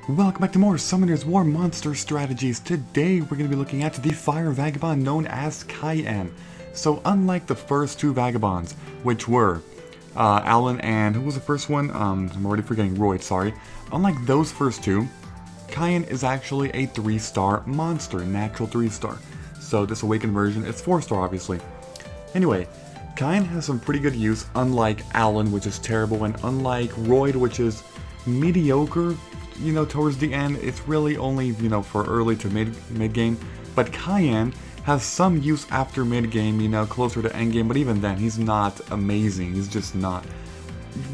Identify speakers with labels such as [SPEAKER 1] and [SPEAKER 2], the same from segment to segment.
[SPEAKER 1] Welcome back to more Summoner's War Monster Strategies. Today we're going to be looking at the Fire Vagabond known as Cayenne. So unlike the first two Vagabonds, which were Alan and who was the first one? I'm already forgetting, Roy, sorry. Unlike those first two, Cayenne is actually a 3-star monster, natural 3-star. So this awakened version is 4-star obviously. Anyway, Cayenne has some pretty good use, unlike Alan, which is terrible, and unlike Roy, which is mediocre. Towards the end, it's really only, for early to mid game. But Cayenne has some use after mid game, closer to end game. But even then, he's not amazing. He's just not.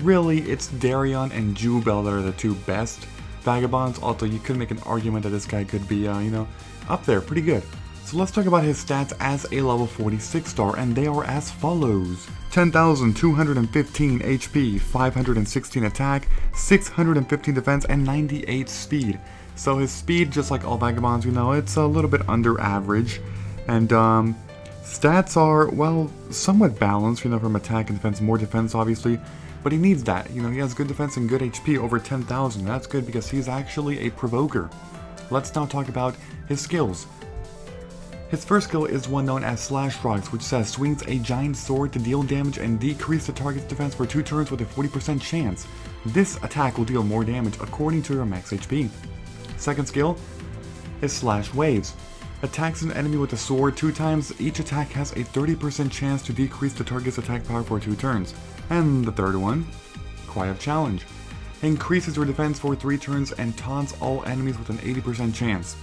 [SPEAKER 1] Really, it's Darion and Jubel that are the two best Vagabonds. Although you could make an argument that this guy could be, up there, pretty good. So let's talk about his stats as a level 46 star, and they are as follows. 10,215 HP, 516 attack, 615 defense, and 98 speed. So his speed, just like all Vagabonds, it's a little bit under average. And stats are, well, somewhat balanced, from attack and defense, more defense obviously. But he needs that, he has good defense and good HP, over 10,000. That's good because he's actually a provoker. Let's now talk about his skills. His first skill is one known as Slash Rocks, which says swings a giant sword to deal damage and decrease the target's defense for 2 turns with a 40% chance. This attack will deal more damage according to your max HP. Second skill is Slash Waves. Attacks an enemy with a sword 2 times, each attack has a 30% chance to decrease the target's attack power for 2 turns. And the third one, Cry of Challenge. Increases your defense for 3 turns and taunts all enemies with an 80% chance.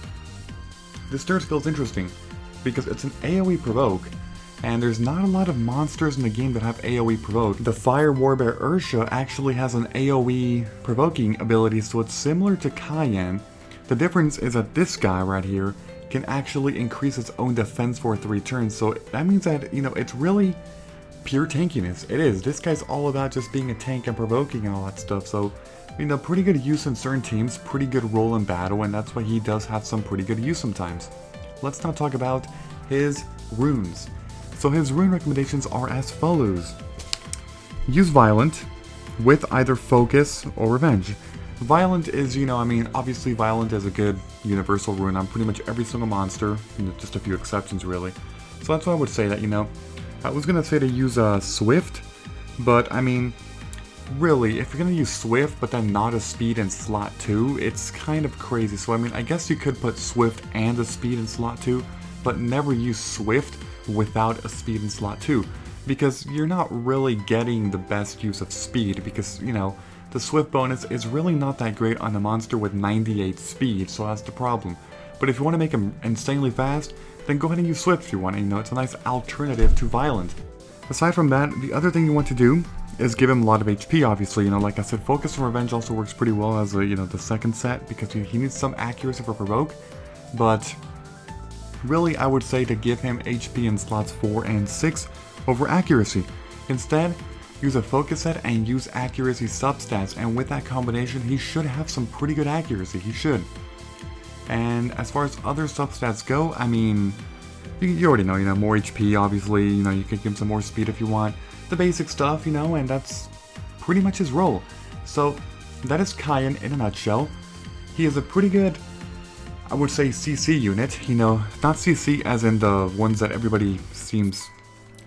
[SPEAKER 1] This third skill is interesting, because it's an AoE provoke, and there's not a lot of monsters in the game that have AoE provoke. The Fire Warbear Ursha actually has an AoE provoking ability, so it's similar to Cayenne. The difference is that this guy right here can actually increase its own defense for 3 turns, so that means that, it's really pure tankiness. It is. This guy's all about just being a tank and provoking and all that stuff, so, pretty good use in certain teams, pretty good role in battle, and that's why he does have some pretty good use sometimes. Let's now talk about his runes. So his rune recommendations are as follows. Use Violent with either Focus or Revenge. Violent is, obviously Violent is a good universal rune on pretty much every single monster, just a few exceptions really. So that's why I would say that, I was gonna say to use Swift, but really, if you're gonna use Swift but then not a speed in slot 2, it's kind of crazy. So I guess you could put Swift and a speed in slot 2, but never use Swift without a speed in slot 2, because you're not really getting the best use of speed, because, the Swift bonus is really not that great on a monster with 98 speed, so that's the problem. But if you want to make him insanely fast, then go ahead and use Swift if you want, it's a nice alternative to Violent. Aside from that, the other thing you want to do is give him a lot of HP, obviously. Like I said, Focus and Revenge also works pretty well as a, the second set, because he needs some accuracy for Provoke. But really, I would say to give him HP in slots 4 and 6 over accuracy. Instead, use a Focus set and use accuracy substats, and with that combination, he should have some pretty good accuracy. He should. And as far as other substats go, you already know, more HP, obviously, you can give him some more speed if you want. The basic stuff, and that's pretty much his role. So, that is Cayenne in a nutshell. He is a pretty good, I would say, CC unit, not CC as in the ones that everybody seems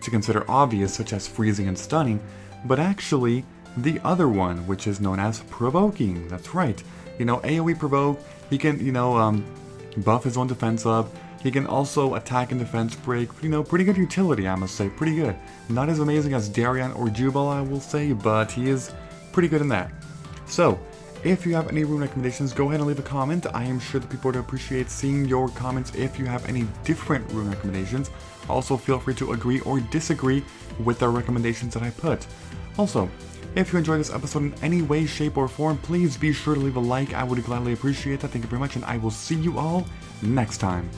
[SPEAKER 1] to consider obvious, such as freezing and stunning, but actually the other one, which is known as provoking. That's right. AoE provoke, he can, buff his own defense up. He can also attack and defense break, pretty good utility, I must say, pretty good. Not as amazing as Darion or Jubal, I will say, but he is pretty good in that. So, if you have any rune recommendations, go ahead and leave a comment. I am sure that people would appreciate seeing your comments if you have any different rune recommendations. Also, feel free to agree or disagree with the recommendations that I put. Also, if you enjoyed this episode in any way, shape, or form, please be sure to leave a like. I would gladly appreciate that. Thank you very much, and I will see you all next time.